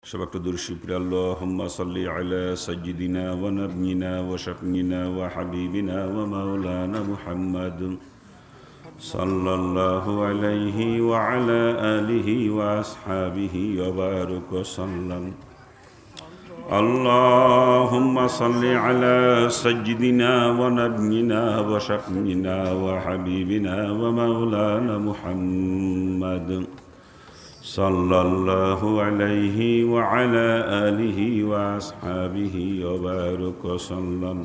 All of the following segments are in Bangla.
شبكت درشي اللهم صل على سيدنا ونبينا وشفينا وحبيبنا ومولانا محمد صلى الله عليه وعلى آله وأصحابه وبارك وسلم. اللهم صل على سيدنا ونبينا وشفينا وحبيبنا ومولانا محمد صلى الله عليه وعلى آله وأصحابه وبارك وسلم.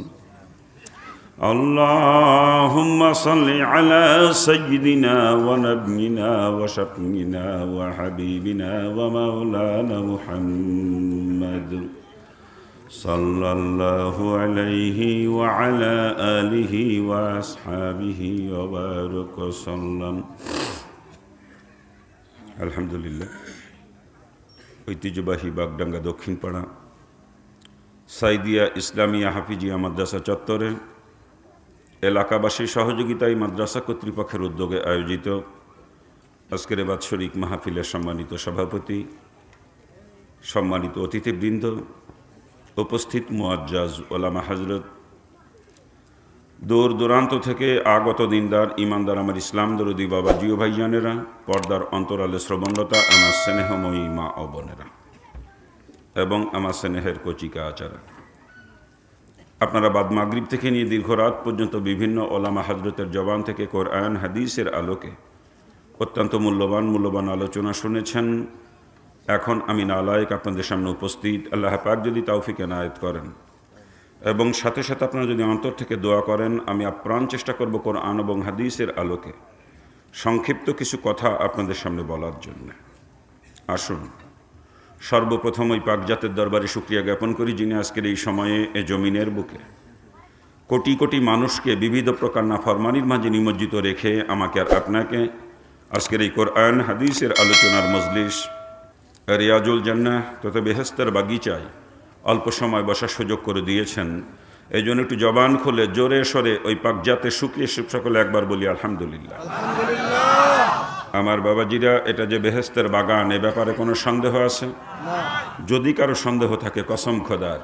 اللهم صل على سيدنا ونبينا وشفينا وحبيبنا ومولانا محمد صلى الله عليه وعلى آله وأصحابه وبارك وسلم. আলহামদুলিল্লাহ, ঐতিহ্যবাহী বাগডাঙ্গা দক্ষিণপাড়া সাইদিয়া ইসলামিয়া হাফিজিয়া মাদ্রাসা চত্বরে এলাকাবাসীর সহযোগিতায় মাদ্রাসা কর্তৃপক্ষের উদ্যোগে আয়োজিত আজকের বাৎসরিক মাহফিলের সম্মানিত সভাপতি, সম্মানিত অতিথিবৃন্দ, উপস্থিত মুআজ্জাজ ওলামা হযরত, দূর দূরান্ত থেকে আগত দিনদার ইমানদার আমার ইসলাম দরদি বাবা জিও ভাইজানেরা, পর্দার অন্তরালে শ্রবণরতা আমার স্নেহময়ী মা ও বোনেরা এবং আমার স্নেহের কচিকা আচারা, আপনারা বাদ মাগরিব থেকে নিয়ে দীর্ঘ রাত পর্যন্ত বিভিন্ন ওলামা হযরতের জবান থেকে কোরআন হাদিসের আলোকে অত্যন্ত মূল্যবান আলোচনা শুনেছেন। এখন আমি নালায়েক আপনাদের সামনে উপস্থিত। আল্লাহ পাক যদি তৌফিক এনায়েত করেন এবং সাথে সাথে আপনারা যদি অন্তর থেকে দোয়া করেন, আমি আপ্রাণ চেষ্টা করব কোরআন এবং হাদিসের আলোকে সংক্ষিপ্ত কিছু কথা আপনাদের সামনে বলার জন্য। আসুন সর্বপ্রথম ওই পাকজাতের দরবারে শুকরিয়া জ্ঞাপন করি, যিনি আজকের এই সময়ে এ জমিনের বুকে কোটি কোটি মানুষকে বিবিধ প্রকার নাফরমানির মাঝে নিমজ্জিত রেখে আমাকে আর আপনাকে আজকের এই কোরআন হাদিসের আলোচনার মজলিস রিয়াজুল জান্নাহ তথা বেহেশতের বাগিচায় অল্প সময় বসার সুযোগ করে দিয়েছেন। এই জন্য একটু জবান খুলে জোরে সরে ওই পাকজাতের শুকরিয়া সকলে একবার বলি আলহামদুলিল্লাহ। আমার বাবাজিরা, এটা যে বেহেশতের বাগান, এ ব্যাপারে কোনো সন্দেহ আছে? যদি কারো সন্দেহ থাকে, কসম খোদার,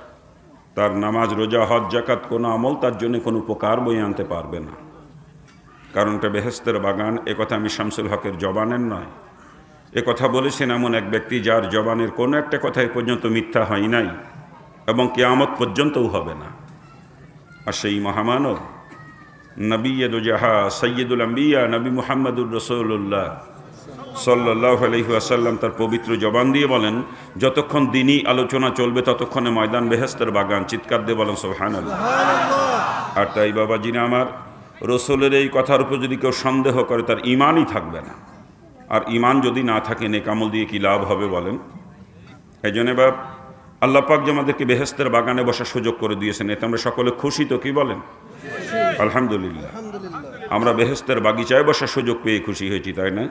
তার নামাজ, রোজা, হজ, যাকাত কোনো আমল তার জন্য কোনো উপকার বয়ে আনতে পারবে না। কারণ এটা বেহেশতের বাগান। একথা আমি শামসুল হকের জবানের নয়, একথা বলেছেন এমন এক ব্যক্তি যার জবানের কোনো একটা কথা এ পর্যন্ত মিথ্যা হয় নাই এবং কিয়ামত পর্যন্তও হবে না। আর সেই মহামানব নবিয়্যিদু জাহা সৈয়দুল আম্বিয়া নবী মুহাম্মদুর রাসূলুল্লাহ সাল্লাল্লাহু আলাইহি ওয়াসাল্লাম তার পবিত্র জবান দিয়ে বলেন, যতক্ষণ দিনই আলোচনা চলবে ততক্ষণে ময়দান বেহেশতের বাগান। চিৎকার দিয়ে বলেন সুবহানাল্লাহ। আর তাই বাবাজিনা আমার, রসুলের এই কথার উপর যদি কেউ সন্দেহ করে তার ঈমানই থাকবে না। আর ঈমান যদি না থাকে, নেক আমল দিয়ে কি লাভ হবে বলেন? এই জন্য বাপ, আল্লাহ পাক যে আমাদেরকে বেহেশতের বাগানে বসার সুযোগ করে দিয়েছেন, এতে আমরা সকলে খুশি তো? কি বলেন? আলহামদুলিল্লাহ। আমরা বেহেশতের বাগিচায় বসার সুযোগ পেয়ে খুশি হয়েছি, তাই না?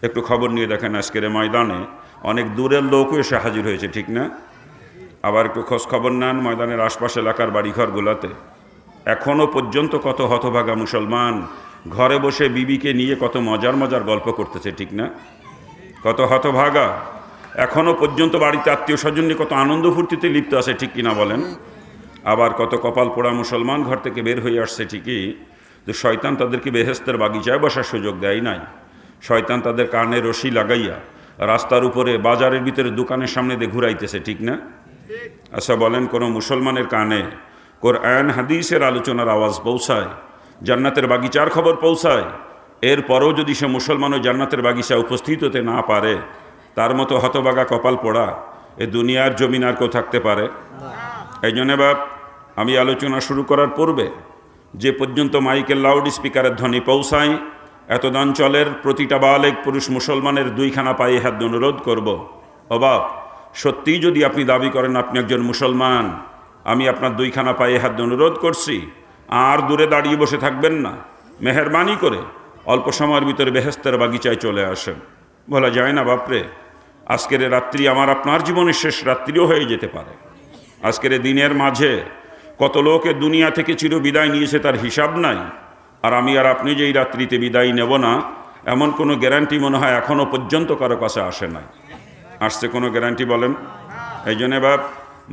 একটু খবর নিয়ে দেখেন, আজকের ময়দানে অনেক দূরের লোকও এসে হাজির হয়েছে, ঠিক না? আবার একটু খোঁজ খবর নেন ময়দানের আশপাশ এলাকার বাড়িঘরগুলোতে এখনও পর্যন্ত কত হতভাগা মুসলমান ঘরে বসে বিবিকে নিয়ে কত মজার গল্প করতেছে, ঠিক না? কত হতভাগা এখনও পর্যন্ত বাড়িতে আত্মীয় স্বজন নিয়ে কত আনন্দ ফুর্তিতে লিপ্ত আছে, ঠিক কিনা বলেন? আবার কত কপাল পোড়া মুসলমান ঘর থেকে বের হয়ে আসছে ঠিকই, যে শয়তান তাদেরকে বেহেশতের বাগিচায় বসার সুযোগ দেয় নাই। শয়তান তাদের কানে রশি লাগাইয়া রাস্তার উপরে, বাজারের ভিতরে, দোকানের সামনে দিয়ে ঘুরাইতেছে, ঠিক না? আচ্ছা বলেন, কোনো মুসলমানের কানে কোরআন হাদিসের আলোচনার আওয়াজ পৌঁছায়, জান্নাতের বাগিচার খবর পৌঁছায়, এরপরও যদি সে মুসলমানও জান্নাতের বাগিচা উপস্থিত হতে না পারে, তার মতো হতবাগা কপাল পোড়া এ দুনিয়ার জমিন আর কেউ থাকতে পারে? এই জন্য বাপ, আমি আলোচনা শুরু করার পূর্বে যে পর্যন্ত মাইকের লাউড স্পিকারের ধ্বনি পৌঁছায়, এতদাঞ্চলের প্রতিটা বালেগ পুরুষ মুসলমানের দুইখানা পায়ে হাত অনুরোধ করব, ও বাপ, সত্যিই যদি আপনি দাবি করেন আপনি একজন মুসলমান, আমি আপনার দুইখানা পায়ে হাত অনুরোধ করছি, আর দূরে দাঁড়িয়ে বসে থাকবেন না। মেহেরবানি করে অল্প সময়ের ভিতরে বেহেশতের বাগিচায় চলে আসেন। বলা যায় না বাপরে, আজকের রাত্রি আমার আপনার জীবনের শেষ রাত্রিও হয়ে যেতে পারে। আজকের দিনের মাঝে কত লোকে দুনিয়া থেকে চির বিদায় নিয়েছে তার হিসাব নাই। আর আমি আর আপনি যে এই রাত্রিতে বিদায় নেব না, এমন কোনো গ্যারান্টি মনে হয় এখনও পর্যন্ত কারো কাছে আসে নাই। আসছে কোনো গ্যারান্টি বলেন? এই জন্যে বাপ,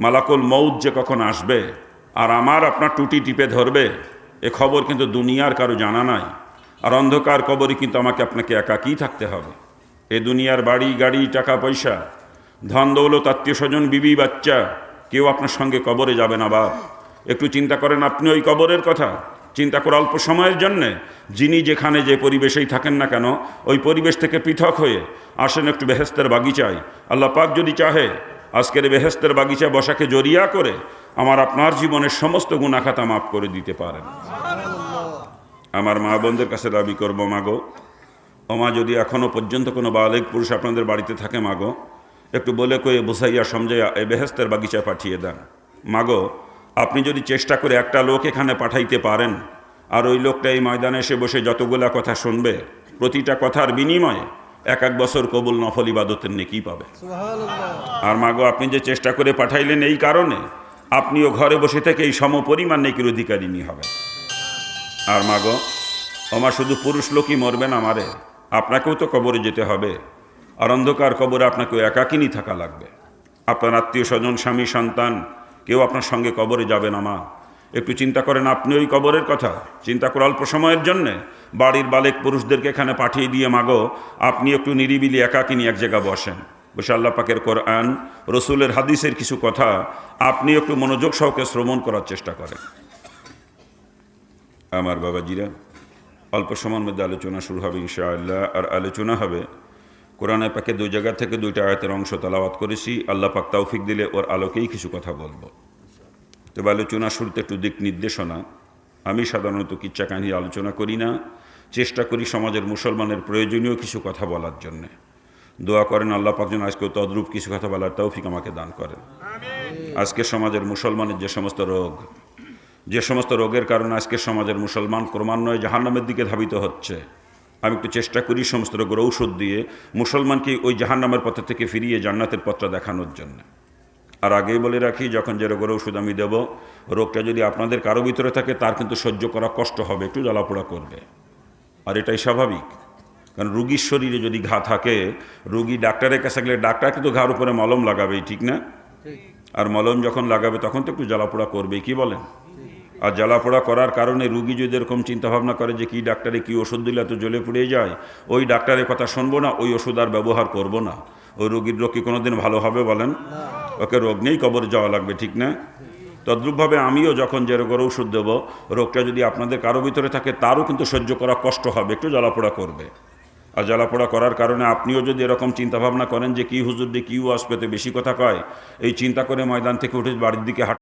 মালাকুল মৌত যে কখন আসবে আর আমার আপনার টুটি টিপে ধরবে এ খবর কিন্তু দুনিয়ার কারো জানা নাই। আর অন্ধকার কবরে কিন্তু আমাকে আপনাকে একাকী থাকতে হবে। এ দুনিয়ার বাড়ি গাড়ি টাকা পয়সা ধন দৌলত আত্মীয় স্বজন বিবি বাচ্চা কেউ আপনার সঙ্গে কবরে যাবে না বাপ। একটু চিন্তা করেন আপনি ওই কবরের কথা। চিন্তা করে অল্প সময়ের জন্যে যিনি যেখানে যে পরিবেশেই থাকেন না কেন ওই পরিবেশ থেকে পৃথক হয়ে আসেন একটু বেহেস্তের বাগিচায়। আল্লাহ পাক যদি চাহে আজকের বেহেস্তের বাগিচায় বসাকে জড়িয়া করে আমার আপনার জীবনের সমস্ত গুনাখাতা মাফ করে দিতে পারেন। আমার মা বোনদের কাছে দাবি করবো, মাগো ও মা, যদি এখনও পর্যন্ত কোনো বালেগ পুরুষ আপনাদের বাড়িতে থাকে মাগো, একটু বলে কয়ে বুঝাইয়া সমঝাইয়া এই বেহেস্তের বাগিচায় পাঠিয়ে দেন। মাগো, আপনি যদি চেষ্টা করে একটা লোক এখানে পাঠাইতে পারেন আর ওই লোকটা এই ময়দানে এসে বসে যতগুলা কথা শুনবে প্রতিটা কথার বিনিময়ে এক বছর কবুল নফল ইবাদতের নেকি পাবে। আর মাগো, আপনি যে চেষ্টা করে পাঠাইলেন এই কারণে আপনিও ঘরে বসে থেকে এই সমপরিমাণ নেকির অধিকারিণী হবেন। আর মাগো ওমা, শুধু পুরুষ লোকই মরবে না মারে, আপনাকেও তো কবরে যেতে হবে। আর অন্ধকার কবরে আপনাকেও একাকিনী থাকা লাগবে। আপনার আত্মীয় স্বজন স্বামী সন্তান কেউ আপনার সঙ্গে কবরে যাবে না মা। একটু চিন্তা করেন আপনি ওই কবরের কথা। চিন্তা করে অল্প সময়ের জন্যে বাড়ির বালেক পুরুষদেরকে এখানে পাঠিয়ে দিয়ে মাগো আপনি একটু নিরিবিলি একাকিনী এক জায়গা বসেন, বসে আল্লাহ পাকের কোরআন রসুলের হাদিসের কিছু কথা আপনি একটু মনোযোগ সহকারে শ্রবণ করার চেষ্টা করেন। আমার বাবাজিরা, অল্প সময়ের মধ্যে আলোচনা শুরু হবে ইনশাআল্লাহ। আর আলোচনা হবে কোরআনে পাকে দুই জায়গা থেকে দুইটা আয়াতের অংশ তেলাওয়াত করেছি। আল্লাহ পাক তৌফিক দিলে ওর আলোকেই কিছু কথা বলবো। তবে আলোচনা শুরুতে একটু দিক নির্দেশনা। আমি সাধারণত কিচ্ছা কাহিনী আলোচনা করি না, চেষ্টা করি সমাজের মুসলমানের প্রয়োজনীয় কিছু কথা বলার জন্যে। দোয়া করেন আল্লাহ পাক যেন আজকে তদ্রূপ কিছু কথা বলার তৌফিক আমাকে দান করেন। আজকে সমাজের মুসলমানের যে সমস্ত রোগ, যে সমস্ত রোগের কারণে আজকে সমাজের মুসলমান ক্রমান্বয়ে জাহান্নামের দিকে ধাবিত হচ্ছে, আমি একটু চেষ্টা করি সমস্ত রোগের ঔষধ দিয়ে মুসলমানকে ওই জাহান্নামের পথ থেকে ফিরিয়ে জান্নাতের পথটা দেখানোর জন্য। আর আগেই বলে রাখি, যখন যে রোগের ওষুধ আমি দেব, রোগটা যদি আপনাদের কারো ভিতরে থাকে তার কিন্তু সহ্য করা কষ্ট হবে, একটু জ্বালাপোড়া করবে। আর এটাই স্বাভাবিক, কারণ রুগীর শরীরে যদি ঘা থাকে, রুগী ডাক্তারের কাছে গেলে ডাক্তার কিন্তু ঘার উপরে মলম লাগাবেই, ঠিক না? আর মলম যখন লাগাবে তখন তো একটু জ্বালাপোড়া করবে, কি বলেন? আর জ্বালাপোড়া করার কারণে রুগী যদি এরকম চিন্তাভাবনা করে যে কি ডাক্তারে কি ওষুধ দিলে এত জ্বলে পুড়ে যায়, ওই ডাক্তারের কথা শুনবো না, ওই ওষুধ আর ব্যবহার করবো না, ওই রুগীর রোগ কি কোনোদিন ভালো হবে বলেন? ওকে রোগ নেই, কবরে যাওয়া লাগবে, ঠিক না? তদ্রূপভাবে আমিও যখন যে রোগের ওষুধ দেবো, রোগটা যদি আপনাদের কারো ভিতরে থাকে তারও কিন্তু সহ্য করা কষ্ট হবে, একটু জ্বালাপোড়া করবে। আর জ্বালাপোড়া করার কারণে আপনিও যদি এরকম চিন্তাভাবনা করেন যে কি হুজুর দিয়ে কি ওয়াজ পেতে বেশি কথা কয়, এই চিন্তা করে ময়দান থেকে উঠে বাড়ির দিকে